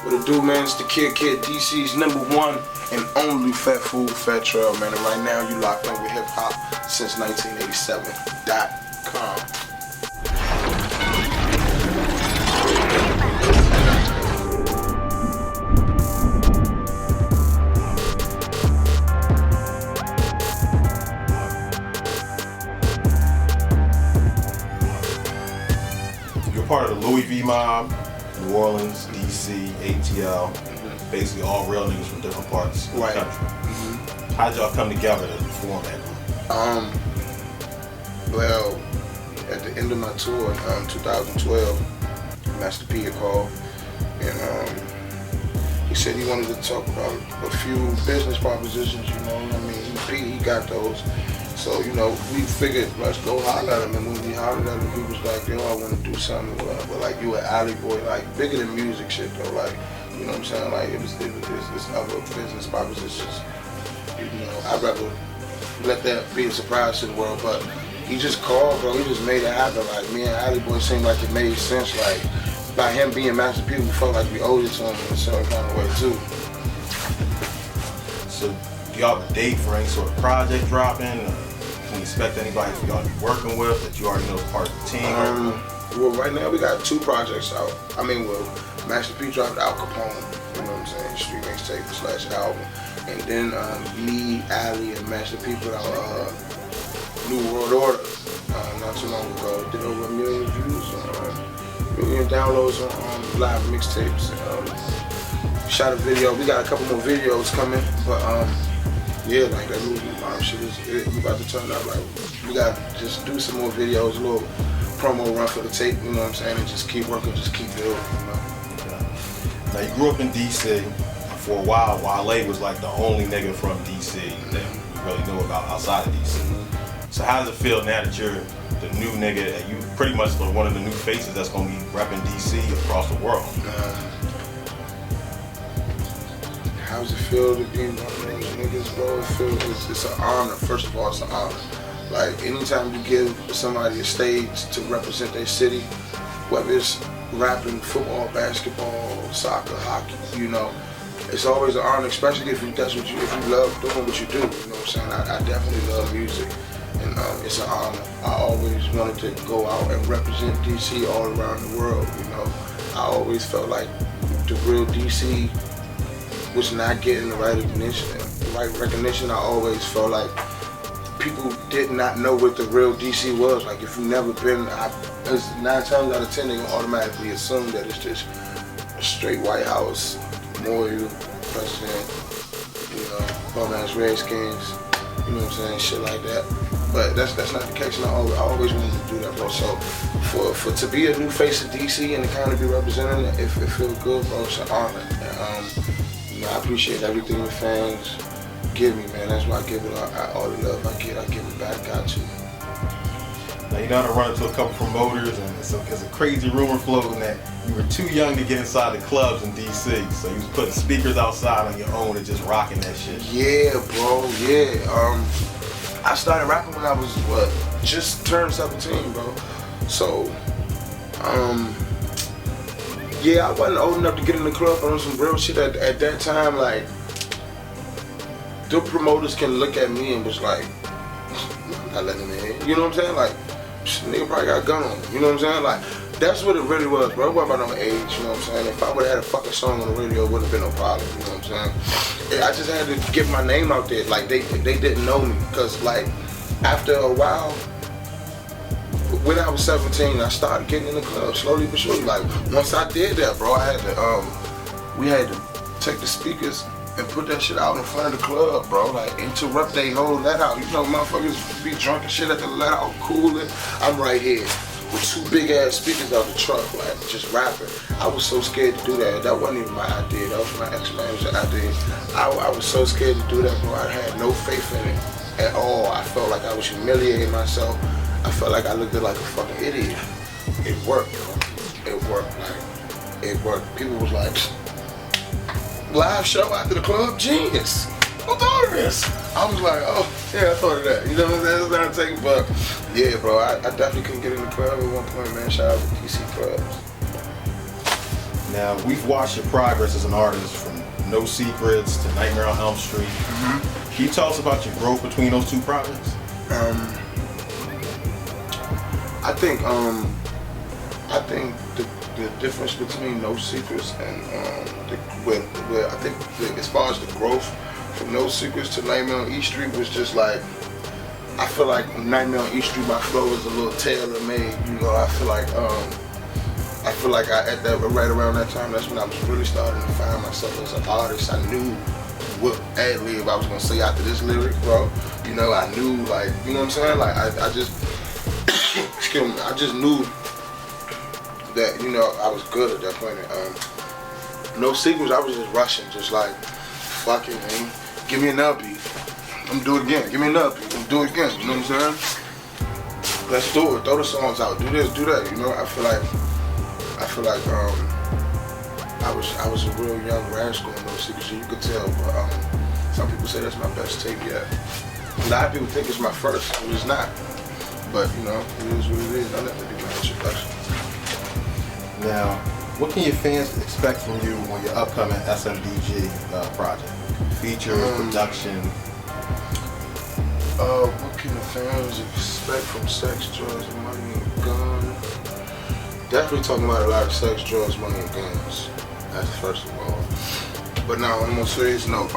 What it do, man? It's the Kid DC's #1 and only Fat Fool, Fat Trel, man. And right now you locked in with hip hop since 1987.com. You're part of the Louis V mob, New Orleans, DC, ATL, basically all real niggas from different parts of the country. How did y'all come together to form that group? Well, at the end of my tour in 2012, Master P had called, and he said he wanted to talk about a few business propositions, you know what I mean? He got those. So, you know, we figured, let's go holler at him. And when we hollered at him, he was like, yo, I want to do something. But like, you an alley boy, like, bigger than music shit, though. Like, you know what I'm saying? Like, it's other business propositions. You know, I'd rather let that be a surprise to the world. But he just called, bro. He just made it happen. Like, me and Alley Boy seemed like it made sense. Like, by him being Master P, we felt like we owed it to him in a certain kind of way, too. So, do y'all have a date for any sort of project dropping? Can you expect anybody for y'all to be working with that you already know is part of the team? Well, right now we got 2 projects out. I mean, well, Master P dropped Al Capone, you know what I'm saying, Street Mixtape / album. And then me, Ali, and Master P put out New World Order not too long ago. Did over 1 million views, 1 million downloads on live mixtapes. Shot a video. We got a couple more videos coming, but yeah, like that movie shit we about to turn up. Like, we got to just do some more videos, a little promo run for the tape, you know what I'm saying, and just keep working, just keep building, you know. Okay. Now, you grew up in DC. For a while, Wale was like the only nigga from DC that we really knew about outside of DC. So how does it feel now that you're the new nigga, that you pretty much one of the new faces that's gonna be repping DC across the world? How does it feel to be one of those niggas, bro? It's an honor. First of all, it's an honor. Like, anytime you give somebody a stage to represent their city, whether it's rapping, football, basketball, soccer, hockey, you know, it's always an honor, especially if you love doing what you do. You know what I'm saying? I definitely love music, and it's an honor. I always wanted to go out and represent DC all around the world. You know, I always felt like the real DC was not getting the right recognition. I always felt like people did not know what the real DC was. Like, if you've never been, 9 times out of 10 they gonna automatically assume that it's just a straight White House, Moyle, president, you know, bum-ass Redskins, you know what I'm saying, shit like that. But that's not the case, and I always wanted to do that, bro. So for to be a new face of DC and to kind of be representing it, it feels good, bro. It's an honor. And, you know, I appreciate everything the fans give me, man. That's why I give it all the love I give it back. Got you. Now, you know how to run into a couple promoters, and there's a crazy rumor floating that you were too young to get inside the clubs in DC, so you was putting speakers outside on your own and just rocking that shit. Yeah, bro, yeah. I started rapping when I was, just turned 17, bro. So, yeah, I wasn't old enough to get in the club on some real shit at that time. Like, the promoters can look at me and was like, I'm not letting him in. You know what I'm saying? Like, nigga probably got a gun on him. You know what I'm saying? Like, that's what it really was, bro. It wasn't about no age, you know what I'm saying? If I would've had a fucking song on the radio, it wouldn't have been no problem, you know what I'm saying? I just had to get my name out there. Like, they didn't know me, because, like, after a while, when I was 17, I started getting in the club slowly but surely. Like, once I did that, bro, I had to, we had to take the speakers and put that shit out in front of the club, bro. Like, interrupt they whole let out. You know, motherfuckers be drunk and shit at the let out, cooling. I'm right here with 2 big ass speakers out the truck, like, just rapping. I was so scared to do that. That wasn't even my idea. That was my ex-manager's idea. I was so scared to do that, bro. I had no faith in it at all. I felt like I was humiliating myself. I felt like I looked like a fucking idiot. It worked, bro. It worked, like, it worked. People was like, live show after the club, genius. Who thought of this? I was like, oh, yeah, I thought of that. You know what I'm saying? That's not taking, but yeah, bro, I definitely couldn't get in the club at one point, man. Shout out to DC clubs. Now, we've watched your progress as an artist from No Secrets to Nightmare on Elm Street. Can you tell us about your growth between those two projects? I think the difference between No Secrets and I think as far as the growth from No Secrets to Nightmare on East Street was just like, I feel like Nightmare on East Street, my flow was a little tailor-made. You know, I feel like at that right around that time, that's when I was really starting to find myself as an artist. I knew what ad-lib I was gonna say after this lyric, bro. You know, I knew, like, you know what I'm saying? Like, I just, excuse me, I just knew that, you know, I was good at that point. No Secrets, I was just rushing, just like, fuck it, man. Give me another beat. I'm gonna do it again. Give me another beat. I'm gonna do it again. You know what I'm saying? Let's do it. Throw the songs out. Do this, do that. You know, I feel like I was a real young rascal in No Secrets, you could tell. But some people say that's my best tape yet. A lot of people think it's my first, but it's not. But you know, it is what it is. I let that be my introduction. Now, what can your fans expect from you on your upcoming SDMG project? Features, production. What can the fans expect from Sex, Drugs, Money, and Guns? Definitely talking about a lot of sex, drugs, money, and guns. That's first of all. But now, on a more serious note,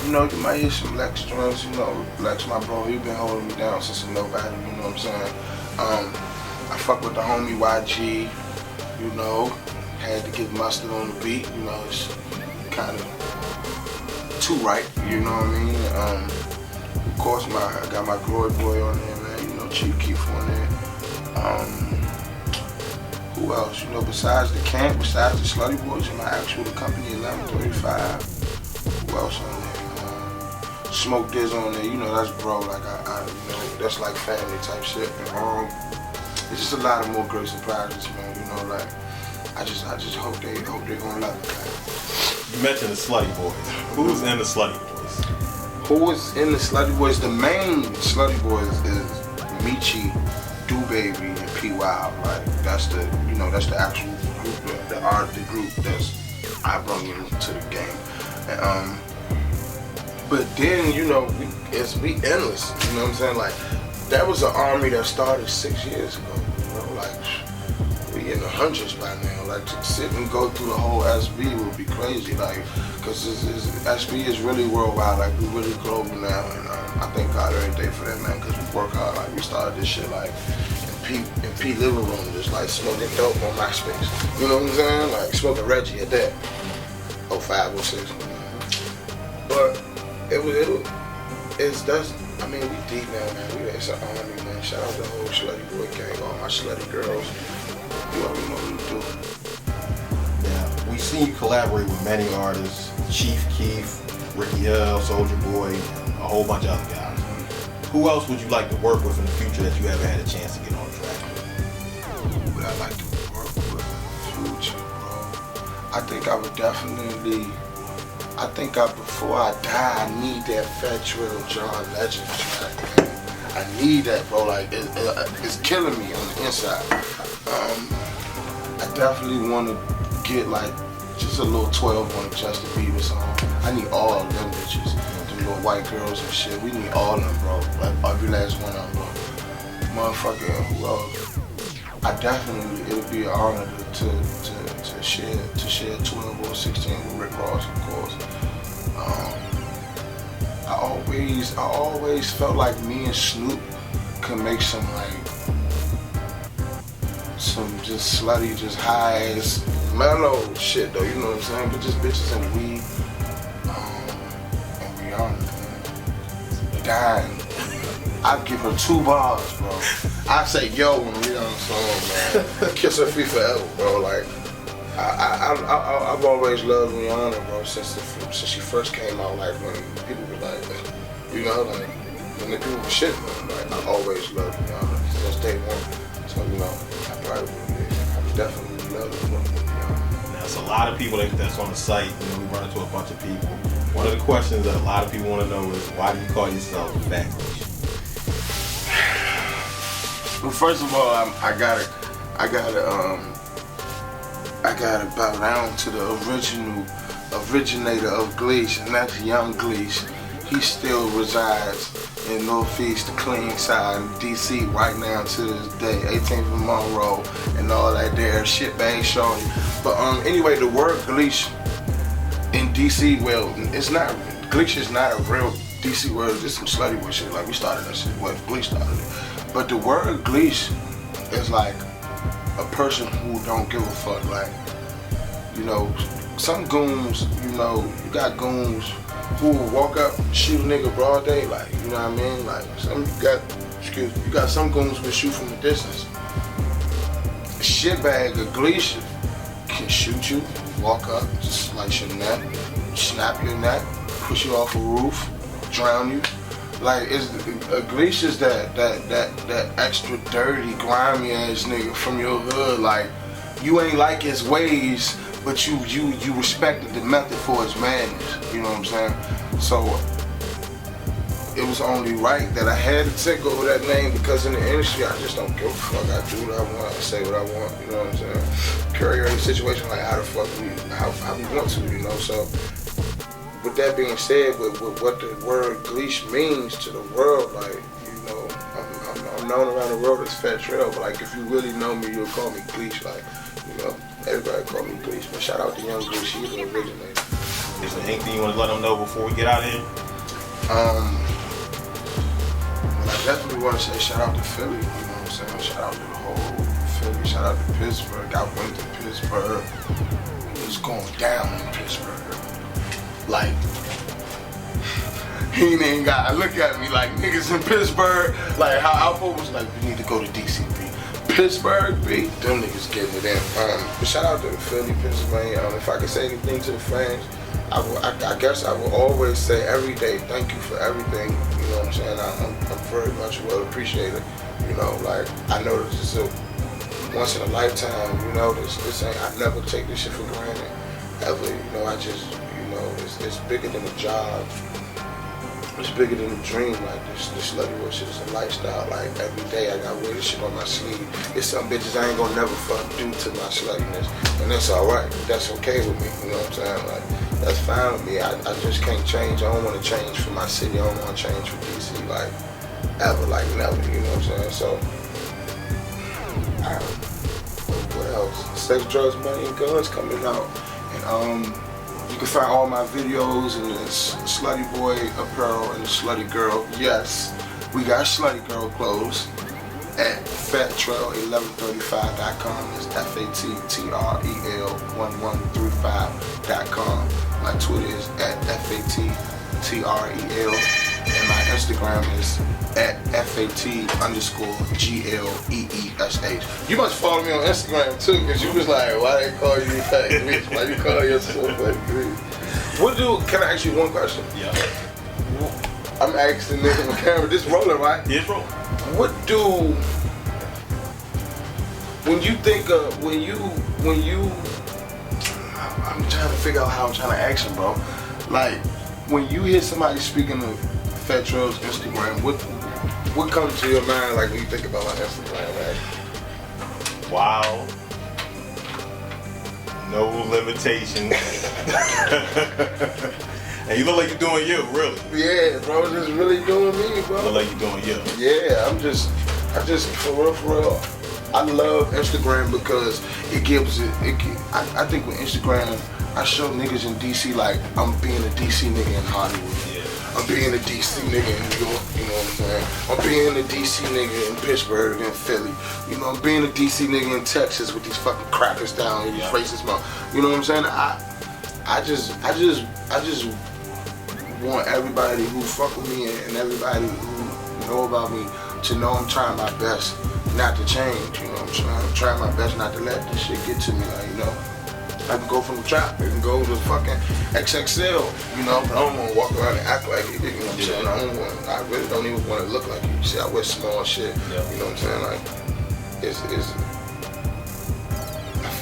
you know, you might hear some Lex joints. You know, Lex, my bro, he been holding me down since a nobody. You know what I'm saying? I fuck with the homie YG. You know, had to get mustard on the beat. You know, it's kind of too right. You know what I mean? Of course, I got my Glory Boy on there, man. You know, Chief Keef on there. Who else? You know, besides the camp, besides the Slutty Boys in my actual company 1135. Who else on there? Smoke Diz on there. You know, that's bro. Like I you know, that's like family type shit. And, it's just a lot of more great surprises, man. You know, like I just hope they gonna love it, man. You mentioned the Slutty Boys. Who's in the Slutty Boys? Who is in the Slutty Boys? The main Slutty Boys is Michi, Do Baby, and P Wild. Like that's the actual group, the group that's I brought into the game. And, but then you know we endless. You know what I'm saying? Like that was an army that started 6 years ago. You know, like we in the hundreds by now. Like to sit and go through the whole SB would be crazy. Like because SB is really worldwide. Like we really global now, and I thank God every day for that, man. Because we work hard. Like we started this shit like in P living room, just like smoking dope on MySpace. You know what I'm saying? Like smoking Reggie at that. 05, 06. But I mean, we deep now, man. It's an army, man. Shout out to the whole Slutty Boy gang, all my slutty girls. You already know what we do. Yeah, we've seen you collaborate with many artists, Chief Keef, Ricky L, Soulja Boy, and a whole bunch of other guys. Who else would you like to work with in the future that you haven't had a chance to get on track with? Who would I like to work with in the future, bro? I think I would definitely. Before I die, I need that Fat Trel John Legend track, man. I need that, bro. Like, it's killing me on the inside. I definitely want to get, like, just a little 12 on a Justin Bieber song. I need all of them bitches. Them little white girls and shit. We need all of them, bro. Like, every last one of them, bro. Motherfucker, who else? I definitely, it would be an honor to share 12 or 16 with Rick Ross, of course. I always felt like me and Snoop could make some just slutty, just high ass mellow shit though, you know what I'm saying? But just bitches and weed, and Rihanna, man. Dying. I'd give her 2 bars, bro. I say yo when Rihanna's song, man. Kiss her feet forever, bro. Like I've always loved Rihanna, bro, since she first came out. Like when people were like, you know, like when the people were shitting on her, like I always loved Rihanna since day one. So you know, I definitely love Rihanna. Now, there's a lot of people that's on the site. You know, we run into a bunch of people. One of the questions that a lot of people want to know is, why do you call yourself Backroach? Well, first of all, I gotta I gotta bow down to the originator of Gleesh, and that's Young Gleesh. He still resides in Northeast, the clean side of DC right now to this day, 18th and Monroe and all that there shit bang showing. But anyway, the word Gleesh in DC, well, it's not, Gleesh is not a real DC word, it's some Slutty Boy shit, like we started that shit, well, Gleesh started it. But the word Gleesh is like a person who don't give a fuck, like, you know, some goons, you know, you got goons who will walk up, shoot a nigga broad day, like, you know what I mean? Like, you got some goons who will shoot from a distance. A shitbag, a Gleesh can shoot you, walk up, slice your neck, snap your neck, push you off a roof, drown you. Like, a Gleesh is that extra dirty, grimy ass nigga from your hood. Like, you ain't like his ways, but you respected the method for his madness. You know what I'm saying? So it was only right that I had to take over that name, because in the industry I just don't give a fuck. I do what I want, I say what I want. You know what I'm saying? Carry any situation like how the fuck how we want to. You know. So with that being said, with what the word Gleesh means to the world, like, you know, I'm known around the world as Fat Trel, but like, if you really know me, you'll call me Gleesh. Like, you know, everybody call me Gleesh, but shout out to Young Gleesh, he's the originator. Is there anything you want to let them know before we get out of here? Well, I definitely want to say shout out to Philly, you know what I'm saying? Shout out to the whole Philly, shout out to Pittsburgh. I went to Pittsburgh, it was going down in Pittsburgh. Like, he ain't got to look at me like niggas in Pittsburgh, like how Alpha was like, we need to go to DC, B. Pittsburgh, B, them niggas getting it in. But shout out to Philly, Pennsylvania. If I could say anything to the fans, I guess I will always say every day, thank you for everything. You know what I'm saying? I'm very much well appreciated. You know, like, I know this is a once in a lifetime. You know, this ain't. I never take this shit for granted, ever. You know, I just, you know, it's bigger than a job. It's bigger than a dream. Like, this Slutty Boy shit is a lifestyle. Like, every day I got wear this shit on my sleeve. It's some bitches I ain't gonna never fuck do to my sluttiness, and that's alright. That's okay with me. You know what I'm saying? Like, that's fine with me. I just can't change. I don't want to change for my city. I don't want to change for DC. Like, ever, like never. You know what I'm saying? So, what else? Sex, drugs, money, and guns coming out, and you can find all my videos in the Slutty Boy apparel and the Slutty Girl. Yes, we got Slutty Girl clothes at fattrel1135.com. It's FATTREL1135.com. My Twitter is at FATTREL. And my Instagram is at FAT_GLEESH. You must follow me on Instagram too, because you was like, why they call you Fat Gleesh? Why you call yourself Fat Gleesh? Can I ask you one question? Yeah. I'm asking niggas on camera. This rolling, right? Yeah, it's rolling. When you think of, I'm trying to figure out how I'm trying to ask him, bro. Like, when you hear somebody speaking of Fat Trel's Instagram, what comes to your mind, like, when you think about my Instagram, man? Wow. No limitations. And you look like you're doing you, really. Yeah, bro, just really doing me, bro. You look like you're doing you. Yeah, I just, for real, I love Instagram because it gives it. I think with Instagram, I show niggas in DC like I'm being a DC nigga in Hollywood. Yeah. I'm being a DC nigga in New York, you know what I'm saying? I'm being a DC nigga in Pittsburgh and Philly. You know, I'm being a DC nigga in Texas with these fucking crackers down and these racist mouth. You know what I'm saying? I just want everybody who fuck with me and everybody who know about me to know I'm trying my best not to change. You know what I'm saying? I'm trying my best not to let this shit get to me. Like, you know, I can go from the trap, I can go to fucking XXL, you know, but I don't want to walk around and act like it, you know what I'm saying? I really don't even want to look like you. See, I wear small shit, you know what I'm saying? Like, I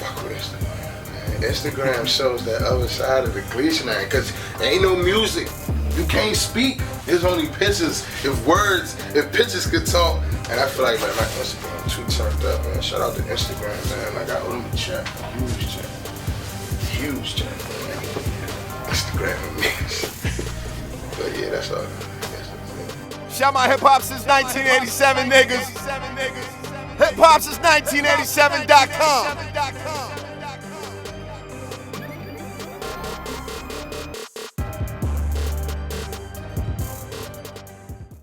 fuck with Instagram, man. Instagram shows that other side of the Gleesh man, because there ain't no music. You can't speak. There's only pictures. If pictures could talk, and I feel like, man, my Instagram too turned up, man. Shout out to Instagram, man. I got a huge check. huge change. Instagram and mix. But yeah, that's all. Shout my hip hop since 1987, niggas. Hip hop since 1987.com.